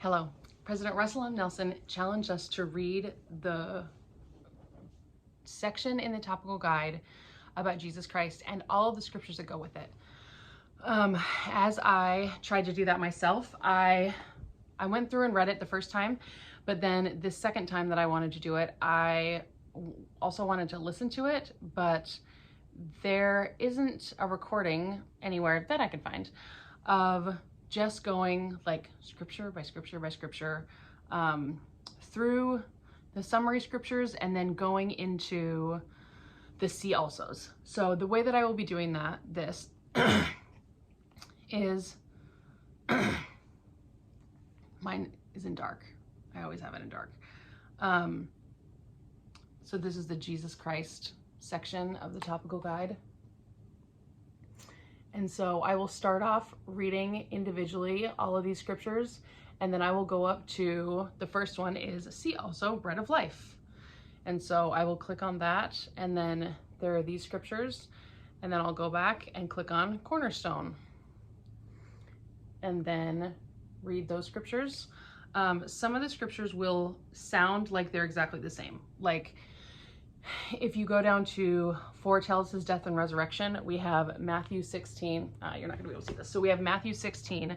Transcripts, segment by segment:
Hello. President Russell M. Nelson challenged us to read the section in the Topical Guide about Jesus Christ and all of the scriptures that go with it. As I tried to do that myself, I went through and read it the first time, but then the second time that I wanted to do it, I also wanted to listen to it, but there isn't a recording anywhere that I could find of just going like scripture by scripture by scripture through the summary scriptures and then going into the see alsos. So the way that I will be doing this is mine is in dark. I always have it in dark. So this is the Jesus Christ section of the Topical Guide. And so I will start off reading individually all of these scriptures, and then I will go up to, the first one is see also bread of life. And so I will click on that, and then there are these scriptures, and then I'll go back and click on cornerstone and then read those scriptures. Some of the scriptures will sound like they're exactly the same. Like if you go down to foretells his death and resurrection, we have Matthew 16. You're not gonna be able to see this. So we have Matthew 16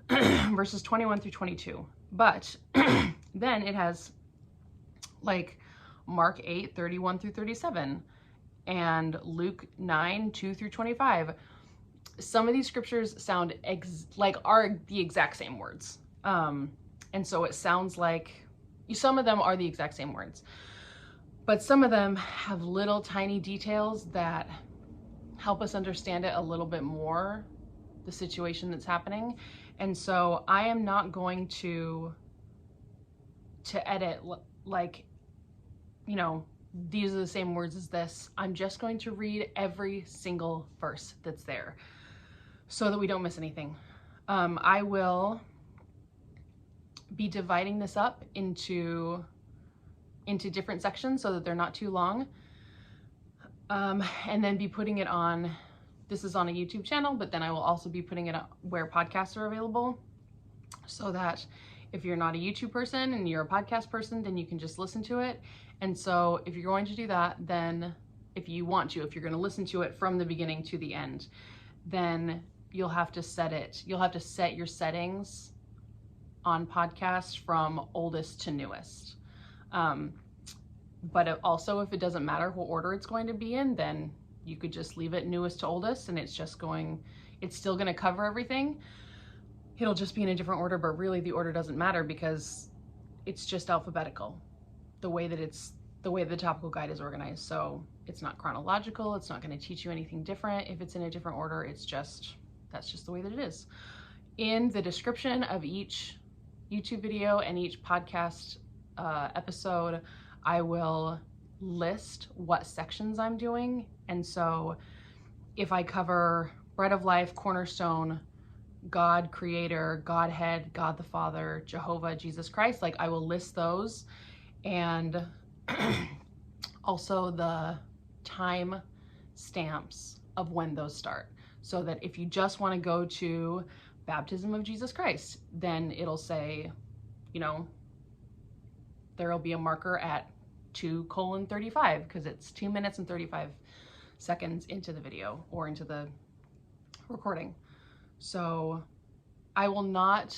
verses 21 through 22. But then it has like Mark 8, 31 through 37 and Luke 9, 2 through 25. Some of these scriptures sound are the exact same words. And so it sounds like some of them are the exact same words. But some of them have little tiny details that help us understand it a little bit more, the situation that's happening. And so I am not going to edit like, you know, these are the same words as this. I'm just going to read every single verse that's there so that we don't miss anything. I will be dividing this up into different sections so that they're not too long, and then be putting it on, this is on a YouTube channel, but then I will also be putting it up where podcasts are available, so that if you're not a YouTube person and you're a podcast person, then you can just listen to it. And so if you're going to do that, then if you're going to listen to it from the beginning to the end, then you'll have to set your settings on podcasts from oldest to newest. But also, if it doesn't matter what order it's going to be in, then you could just leave it newest to oldest, and it's still going to cover everything. It'll just be in a different order, but really the order doesn't matter because it's just alphabetical, the way the Topical Guide is organized. So it's not chronological. It's not going to teach you anything different. If it's in a different order, that's just the way that it is. In the description of each YouTube video and each podcast episode, I will list what sections I'm doing. And so if I cover bread of life, cornerstone, God creator, Godhead, God the Father, Jehovah, Jesus Christ, like I will list those, and also the time stamps of when those start, so that if you just want to go to baptism of Jesus Christ, then it'll say, you know, there'll be a marker at 2:35 because it's 2 minutes and 35 seconds into the video or into the recording. So I will not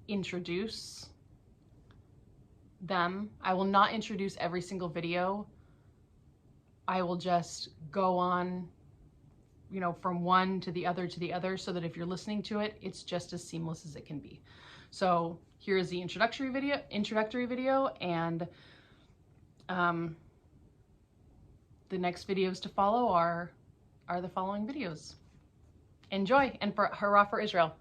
introduce them. I will not introduce every single video. I will just go on, you know, from one to the other, so that if you're listening to it, it's just as seamless as it can be. So here is the introductory video, and the next videos to follow are the following videos. Enjoy, and hurrah for Israel.